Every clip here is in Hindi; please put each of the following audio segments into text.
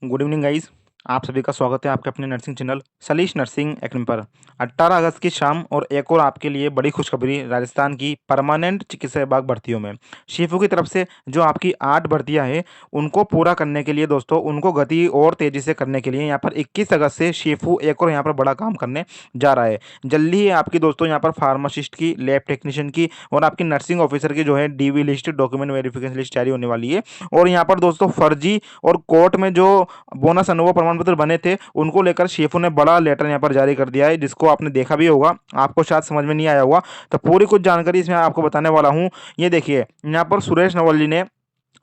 Good evening guys. आप सभी का स्वागत है आपके अपने nursing channel Salish nursing academy पर। 18 अगस्त की शाम और एक और आपके लिए बड़ी खुशखबरी राजस्थान की परमानेंट चिकित्सा विभाग भर्तियों में शिफू की तरफ से जो आपकी 8 भर्तियां हैं उनको पूरा करने के लिए दोस्तों, उनको गति और तेजी से करने के लिए यहाँ पर 21 अगस्त से शिफू एक और यहाँ पर बड़ा काम करने जा रहा है। जल्दी ही आपकी दोस्तों यहाँ पर फार्मासिस्ट की, लैब टेक्नीशियन की और आपकी नर्सिंग ऑफिसर की जो है DV list, document verification list जारी होने वाली है। और यहाँ पर दोस्तों फर्जी और कोर्ट में जो बोनस अनुभव प्रमाण पत्र बने थे उनको लेकर शेफों ने बड़ा लेटर यहाँ पर जारी कर दिया है, जिसको आपने देखा भी होगा, आपको शायद समझ में नहीं आया होगा। तो पूरी कुछ जानकारी इसमें आपको बताने वाला हूँ। ये देखिए, यहाँ पर सुरेश नवल जी ने,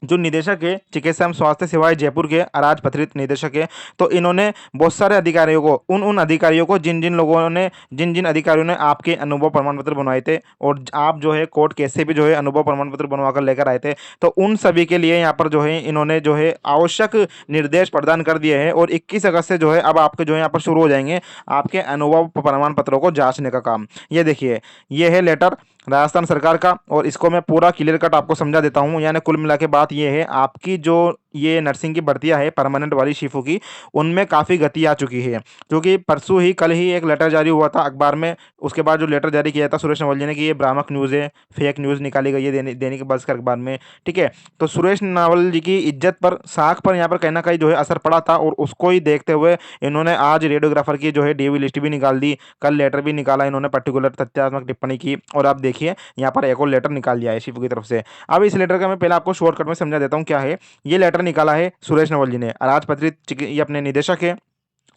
जो निदेशक है चिकित्सा एवं स्वास्थ्य सेवाएं जयपुर के अराजपत्रित निदेशक है, तो इन्होंने बहुत सारे अधिकारियों को, उन अधिकारियों को जिन जिन लोगों ने, जिन जिन अधिकारियों ने आपके अनुभव प्रमाण पत्र बनवाए थे और आप जो है कोर्ट केस से भी जो है अनुभव प्रमाण पत्र बनवा कर लेकर आए थे, तो उन सभी के लिए यहाँ पर जो है इन्होंने जो है आवश्यक निर्देश प्रदान कर दिए हैं। और 21 अगस्त से जो है अब आपके जो है यहाँ पर शुरू हो जाएंगे आपके अनुभव प्रमाण पत्रों को जांचने का काम। ये देखिए, ये है लेटर राजस्थान सरकार का और इसको मैं पूरा क्लियर कट आपको समझा देता हूँ। यानी कुल मिला के बात ये है, आपकी जो ये नर्सिंग की भर्तियां है परमानेंट वाली शिफू की, उनमें काफ़ी गति आ चुकी है। क्योंकि परसों ही, कल ही एक लेटर जारी हुआ था अखबार में। उसके बाद जो लेटर जारी किया था सुरेश नवल जी ने कि ये भ्रामक न्यूज़ है, फेक न्यूज़ निकाली गई है दैनिक भास्कर अखबार में। ठीक है, तो सुरेश नावल जी की इज्जत पर, साख पर यहाँ पर कहीं ना कहीं जो है असर पड़ा था और उसको ही देखते हुए इन्होंने आज रेडियोग्राफर की जो है डीवी लिस्ट भी निकाल दी, कल लेटर भी निकाला इन्होंने, पर्टिकुलर तथ्यात्मक टिप्पणी की और आप देखिए यहाँ पर एक और लेटर निकाल दिया है शिफू की तरफ से। अब इस लेटर का मैं पहले आपको शॉर्टकट में समझा देता हूँ क्या है। ये लेटर निकाला है सुरेश नवल जी ने, अराजपत्रित ये अपने निदेशक है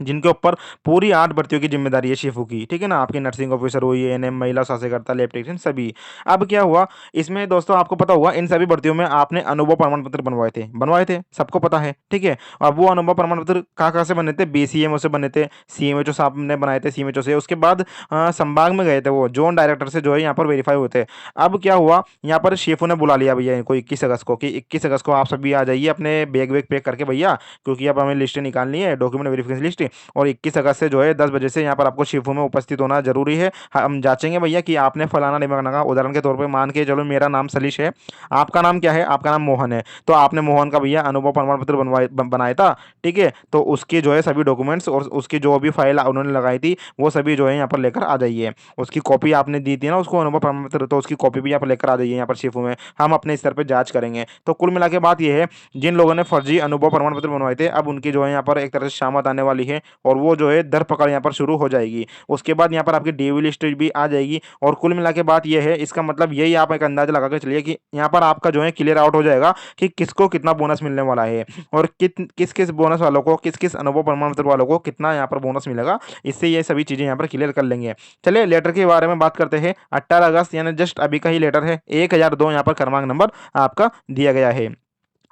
जिनके ऊपर पूरी 8 भर्तियों की जिम्मेदारी है शिफू की। ठीक है ना, आपकी नर्सिंग ऑफिसर हुई, एएनएम, महिला स्वास्थ्यकर्ता, लैब टेक्नीशियन सभी। अब क्या हुआ इसमें दोस्तों, आपको पता होगा इन सभी भर्तियों में आपने अनुभव प्रमाण पत्र बनवाए थे, सबको पता है। ठीक है, और वो अनुभव प्रमाण पत्र कहाँ कहाँ से बने थे? बीसीएमओ से बने थे, सीएमएचओ साहब ने बनाए थे, सीएमएचओ से। उसके बाद संभाग में गए थे, वो जोन डायरेक्टर से जो है यहाँ पर वेरीफाई हुए थे। अब क्या हुआ, यहाँ पर शेफू ने बुला लिया भैया इनको 21 अगस्त को, कि 21 अगस्त को आप सभी आ जाइए अपने बैग वैग पैक करके भैया, क्योंकि अब हमें लिस्टें निकालनी है, डॉक्यूमेंट वेरिफिकेशन लिस्ट। और 21 अगस्त से जो है 10 बजे से यहाँ पर आपको शिफू में उपस्थित होना जरूरी है। हम जांचेंगे भैया कि आपने फलाना ढिमकाना का, उदाहरण के तौर पे मान के चलो मेरा नाम सलीश है, आपका नाम क्या है? आपका नाम मोहन है, तो आपने मोहन का भैया अनुभव प्रमाण पत्र बनाया था। ठीक है, तो उसके जो है सभी डॉक्यूमेंट्स और उसकी जो भी फाइल उन्होंने लगाई थी वो सभी जो है यहाँ पर लेकर आ जाइए। उसकी कॉपी आपने दी थी ना उसको अनुभव प्रमाण पत्र, तो उसकी कॉपी भी यहाँ पर लेकर आ जाइए यहाँ पर शिफू में, हम अपने स्तर पर जांच करेंगे। तो कुल मिला के बात यह है, जिन लोगों ने फर्जी अनुभव प्रमाण पत्र बनवाए थे अब उनकी जो है यहाँ पर एक तरह से शामत आने वाली है और वो जो है दर पकड़ यहाँ पर शुरू हो जाएगी। उसके बाद यहाँ पर आपकी डीवी लिस्ट भी आ जाएगी। और कुल मिला के बात यह है, इसका मतलब यही आप एक अंदाजा लगा के चलिए कि यहाँ पर आपका जो है क्लियर आउट हो जाएगा कि किसको कितना बोनस मिलने वाला है और किस किस बोनस वालों को, किस किस अनुभव प्रमाण पत्र वालों को कितना यहाँ पर बोनस मिलेगा। इससे ये सभी चीज़ें यहाँ पर क्लियर कर लेंगे। चलिए लेटर के बारे में बात करते हैं। 18 अगस्त यानी जस्ट अभी का ही लेटर है, 1002 यहाँ पर क्रमांक नंबर आपका दिया गया है।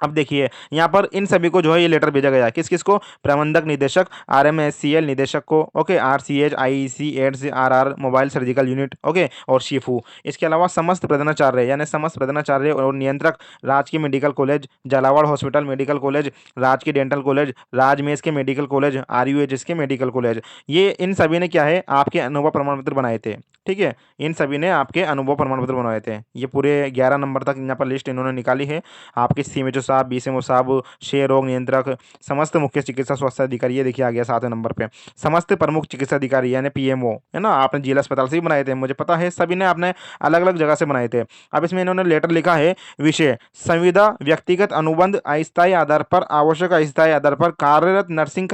अब देखिए, यहाँ पर इन सभी को जो है ये लेटर भेजा गया है, किस किस को? प्रबंधक निदेशक, आरएमएससीएल निदेशक को, okay, RCH, IEC, AIDS, RR mobile surgical unit, okay, और शिफू। इसके अलावा समस्त प्रधानाचार्य यानी समस्त प्रधानाचार्य और नियंत्रक, राजकीय medical college, Jhalawar hospital medical college, राजकीय डेंटल कॉलेज, राजमेश के मेडिकल कॉलेज, आरयूएचएस के मेडिकल कॉलेज, ये इन सभी ने क्या है आपके अनुभव प्रमाण पत्र बनाए थे। ठीक है, इन सभी ने आपके अनुभव प्रमाण पत्र बनवाए थे। ये पूरे 11 नंबर तक यहाँ पर लिस्ट इन्होंने निकाली है। आपके सीएमएचओ साहब, बीसीएमओ साहब, क्षय रोग नियंत्रक, समस्त मुख्य चिकित्सा स्वास्थ्य अधिकारी, ये देखिए आ गया 7वें नंबर पे, समस्त प्रमुख चिकित्सा अधिकारी यानी पीएमओ, है ना, आपने जिला अस्पताल से भी बनाए थे, मुझे पता है, सभी ने आपने अलग अलग जगह से बनाए थे। अब इसमें इन्होंने लेटर लिखा है, विषय संविदा व्यक्तिगत अनुबंध अस्थायी आधार पर, आवश्यक अस्थायी आधार पर कार्यरत नर्सिंग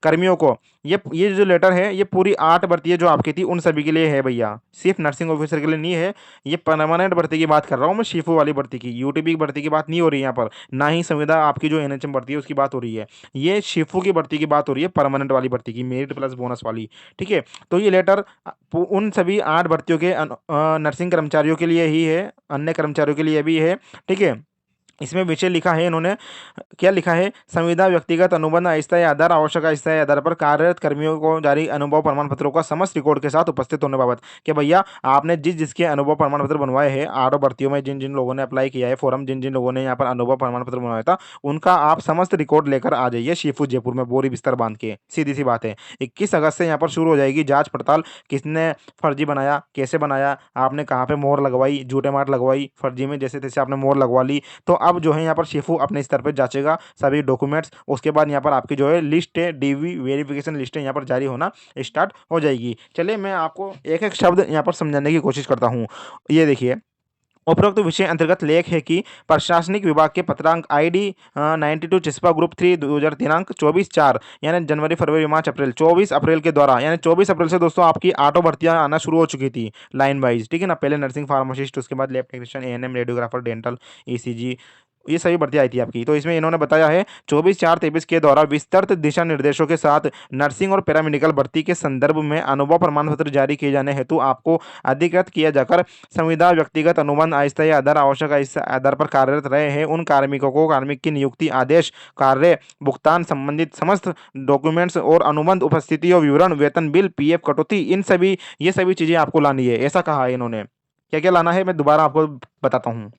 कर्मियों को, ये जो लेटर है ये पूरी 8 भर्ती जो आपकी थी उन सभी के लिए है भैया, सिर्फ नर्सिंग ऑफिसर के लिए नहीं है। ये परमानेंट भर्ती की बात कर रहा हूँ मैं, शिफू वाली भर्ती की, यूटीबी की भर्ती की बात नहीं हो रही है यहाँ पर, ना ही संविदा आपकी जो एनएचएम भर्ती है उसकी बात हो रही है। ये शिफू की भर्ती की बात हो रही है, परमानेंट वाली भर्ती की, मेरिट प्लस बोनस वाली। ठीक है, तो ये लेटर उन सभी 8 भर्तियों के नर्सिंग कर्मचारियों के लिए ही है, अन्य कर्मचारियों के लिए भी है। ठीक है, इसमें विषय लिखा है इन्होंने, क्या लिखा है? संविदा व्यक्तिगत अनुबंध अस्थायी आधार, आवश्यक अस्थायी आधार पर कार्यरत कर्मियों को जारी अनुभव प्रमाण पत्रों का समस्त रिकॉर्ड के साथ उपस्थित होने बाबत, कि भैया आपने जिसके अनुभव प्रमाण पत्र बनवाए हैं 8 भर्तियों में, जिन जिन लोगों ने अप्लाई किया है फॉर्म, जिन जिन लोगों ने यहाँ पर अनुभव प्रमाण पत्र बनवाया था, उनका आप समस्त रिकॉर्ड लेकर आ जाइए शिफू जयपुर में, बोरी बिस्तर बांध के। सीधी सी बात है, 21 अगस्त से यहाँ पर शुरू हो जाएगी जाँच पड़ताल, किसने फर्जी बनाया, कैसे बनाया, आपने कहाँ पे मोहर लगवाई, झूठे मार्क लगवाई फर्जी में, जैसे तैसे आपने मोहर लगवा ली, तो अब जो है यहाँ पर शिफू अपने स्तर पर जांचेगा सभी डॉक्यूमेंट्स, उसके बाद यहाँ पर आपकी जो है लिस्ट है, डीवी वेरिफिकेशन लिस्ट है यहाँ पर जारी होना स्टार्ट हो जाएगी। चलिए मैं आपको एक एक शब्द यहाँ पर समझाने की कोशिश करता हूँ। ये देखिए, उपरोक्त विषय अंतर्गत लेख है कि प्रशासनिक विभाग के पत्रांक आईडी 92 चिस्पा ग्रुप 3 2000 दिनांक 24/4 यानी जनवरी फरवरी मार्च अप्रैल 24 अप्रैल के द्वारा, यानी 24 अप्रैल से दोस्तों आपकी ऑटो भर्तियां आना शुरू हो चुकी थी लाइन वाइज, ठीक है ना। पहले नर्सिंग फार्मासिस्ट, उसके बाद lab technician, ANM, radiographer, dental, ECG, ये सभी भर्ती आई थी आपकी। तो इसमें इन्होंने बताया है 24/4/23 के द्वारा विस्तृत दिशा निर्देशों के साथ नर्सिंग और पैरामेडिकल भर्ती के संदर्भ में अनुभव प्रमाण पत्र जारी किए जाने हेतु आपको अधिकृत किया जाकर संविदा व्यक्तिगत अनुबंध अस्थायी आधार आवश्यक आधार पर कार्यरत रहे हैं उन कार्मिकों को कार्मिक की नियुक्ति आदेश, कार्य भुगतान संबंधित समस्त डॉक्यूमेंट्स और अनुबंध उपस्थिति और विवरण, वेतन बिल, पीएफ कटौती, इन सभी ये सभी चीजें आपको लानी है, ऐसा कहा है इन्होंने। क्या क्या लाना है मैं दोबारा आपको बताता हूँ।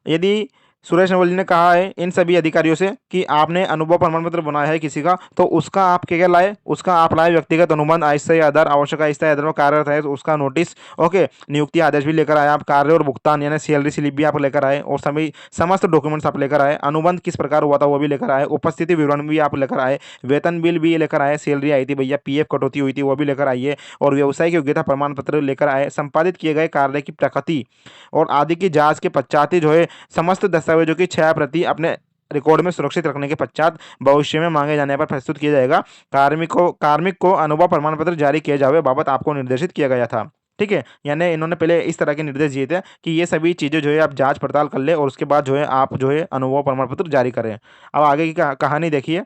यदि सुरेश नवल जी ने कहा है इन सभी अधिकारियों से कि आपने अनुभव प्रमाण पत्र बनाया है किसी का, तो उसका आप क्या क्या लाए, उसका आप लाए व्यक्तिगत अनुबंध अस्थायी आधार आवश्यक अस्थायी आधार में कार्यरत है तो उसका नोटिस, ओके, नियुक्ति आदेश भी लेकर आए आप, कार्य और भुगतान यानी सैलरी स्लिप भी आप लेकर आए और सभी समस्त डॉक्यूमेंट्स आप लेकर आए, अनुबंध किस प्रकार हुआ था वो भी लेकर आए, उपस्थिति विवरण भी आप लेकर आए, वेतन बिल भी लेकर आए, सैलरी आई थी भैया, पीएफ कटौती हुई थी वो भी लेकर आइए, और व्यवसायिक योग्यता प्रमाण पत्र लेकर आए, संपादित किए गए कार्य की प्रकृति और आदि की जांच के पश्चात ही जो है समस्त दस्तावेजों की 6 प्रति अपने रिकॉर्ड में सुरक्षित रखने के पश्चात भविष्य में मांगे जाने पर प्रस्तुत किया जाएगा। कार्मिक को अनुभव प्रमाण पत्र जारी किए जावे बाबत आपको निर्देशित किया गया था, ठीक है। यानी इन्होंने पहले इस तरह के निर्देश दिए थे कि ये सभी चीज़ें जो है आप जांच पड़ताल कर ले और उसके बाद जो है आप जो है अनुभव प्रमाण पत्र जारी करें। अब आगे की कहानी देखिए।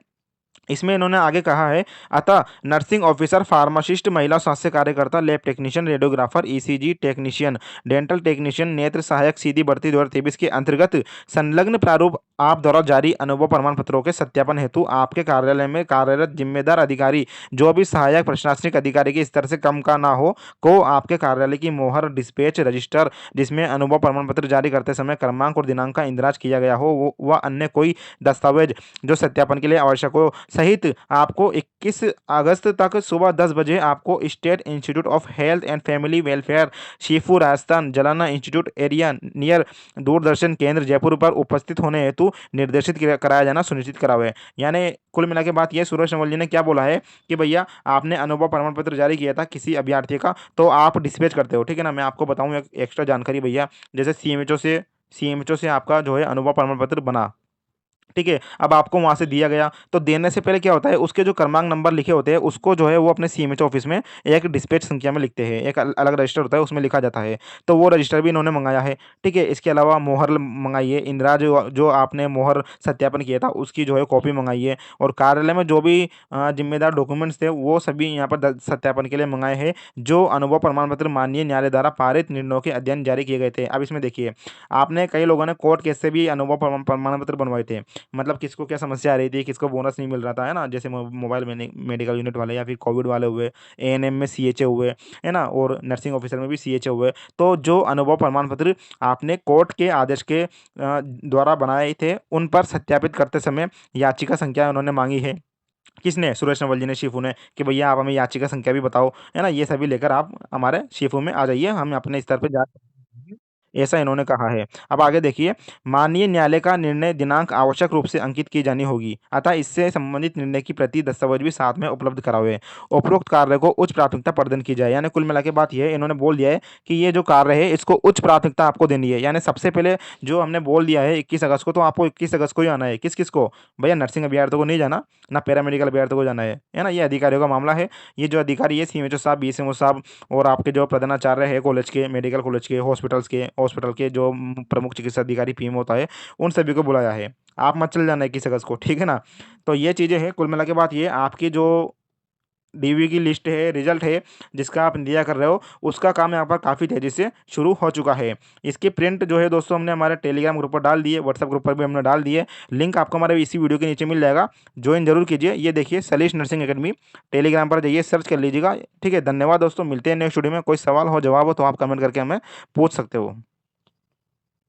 इसमें इन्होंने आगे कहा है, अतः नर्सिंग ऑफिसर, फार्मासिस्ट, महिला स्वास्थ्य कार्यकर्ता, lab technician, radiographer, ECG technician, dental technician, नेत्र सहायक सीधी भर्ती 2023 के अंतर्गत संलग्न प्रारूप आप द्वारा जारी अनुभव प्रमाण पत्रों के सत्यापन हेतु आपके कार्यालय में कार्यरत जिम्मेदार अधिकारी जो भी सहायक प्रशासनिक अधिकारी के स्तर से कम का ना हो को आपके कार्यालय की मोहर, डिस्पैच रजिस्टर जिसमें अनुभव प्रमाण पत्र जारी करते समय क्रमांक और दिनांक का इंदराज किया गया हो व अन्य कोई दस्तावेज जो सत्यापन के लिए आवश्यक हो सहित आपको 21 अगस्त तक सुबह 10 बजे आपको state institute of health and family welfare, Shivpur Rajasthan, जलाना इंस्टीट्यूट एरिया नियर दूरदर्शन केंद्र जयपुर पर उपस्थित होने हेतु निर्देशित कराया जाना सुनिश्चित करावे। यानी कुल मिला के बात यह सुरेश नवल जी ने क्या बोला है कि भैया आपने अनुभव प्रमाण पत्र जारी किया था किसी अभ्यर्थी का तो आप डिस्पैच करते हो, ठीक है ना। मैं आपको बताऊं एक एक्स्ट्रा जानकारी भैया, जैसे सीएमएचओ से आपका जो है अनुभव प्रमाण पत्र बना, ठीक है। अब आपको वहां से दिया गया तो देने से पहले क्या होता है उसके जो क्रमांक नंबर लिखे होते हैं उसको जो है वो अपने सीएमएच ऑफिस में एक डिस्पैच संख्या में लिखते हैं, एक अलग रजिस्टर होता है उसमें लिखा जाता है, तो वो रजिस्टर भी इन्होंने मंगाया है, ठीक है। इसके अलावा मोहर मंगाई है, इंदिरा जो आपने मोहर सत्यापन किया था उसकी जो है कॉपी मंगाई है, और कार्यालय में जो भी जिम्मेदार डॉक्यूमेंट्स थे वो सभी यहाँ पर सत्यापन के लिए मंगाए हैं जो अनुभव प्रमाण पत्र माननीय न्यायालय द्वारा पारित निर्णयों के अध्ययन जारी किए गए थे। अब इसमें देखिए, आपने कई लोगों ने कोर्ट केस से भी अनुभव प्रमाण पत्र बनवाए थे, मतलब किसको क्या समस्या आ रही थी, किसको बोनस नहीं मिल रहा था, है ना, जैसे मोबाइल में मेडिकल यूनिट वाले या फिर कोविड वाले हुए, एएनएम में सीएचए हुए, है ना, और नर्सिंग ऑफिसर में भी सीएचए हुए, तो जो अनुभव प्रमाण पत्र आपने कोर्ट के आदेश के द्वारा बनाए थे उन पर सत्यापित करते समय याचिका संख्या उन्होंने मांगी है। किसने? सुरेश नवल जी ने, शिफू ने, कि भैया आप हमें याचिका संख्या भी बताओ, है ना, ये सभी लेकर आप हमारे शिफू में आ जाइए, हम अपने स्तर पर जा, ऐसा इन्होंने कहा है। अब आगे देखिए, माननीय न्यायालय का निर्णय दिनांक आवश्यक रूप से अंकित की जानी होगी, अतः इससे संबंधित निर्णय की प्रति दस्तावेज भी साथ में उपलब्ध करावे। उपरोक्त कार्य को उच्च प्राथमिकता प्रदान की जाए। यानी कुल मिला के बात यह है, इन्होंने बोल दिया है कि ये जो कार्य है इसको उच्च प्राथमिकता आपको देनी है। यानी सबसे पहले जो हमने बोल दिया है 21 अगस्त को, तो आपको 21 अगस्त को ही आना है। किस किस को भैया? नर्सिंग अभ्यर्थियों को नहीं जाना, ना पैरामेडिकल अभ्यर्थियों को जाना है ना, ये अधिकारियों का मामला है। ये जो अधिकारी है सीएमएचओ साहब, बीएसएमओ साहब और आपके जो प्रधानाचार्य है कॉलेज के, मेडिकल कॉलेज के, हॉस्पिटल के जो प्रमुख चिकित्सा अधिकारी पीएम होता है, उन सभी को बुलाया है। आप मत चल जाना 21 अगस्त को, ठीक है ना। तो ये चीज़ें हैं, कुल मिला के बात ये, आपकी जो डीवी की लिस्ट है, रिजल्ट है जिसका आप इंतजार कर रहे हो, उसका काम यहाँ पर काफ़ी तेज़ी से शुरू हो चुका है। इसकी प्रिंट जो है दोस्तों हमने हमारे टेलीग्राम ग्रुप पर डाल दिए, व्हाट्सएप ग्रुप पर भी हमने डाल दिए, लिंक आपको हमारे इसी वीडियो के नीचे मिल जाएगा, ज्वाइन जरूर कीजिए। ये देखिए सलीश नर्सिंग एकेडमी, टेलीग्राम पर जाइए, सर्च कर लीजिएगा, ठीक है। धन्यवाद दोस्तों, मिलते हैं नेक्स्ट वीडियो में। कोई सवाल हो, जवाब हो तो आप कमेंट करके हमें पूछ सकते हो।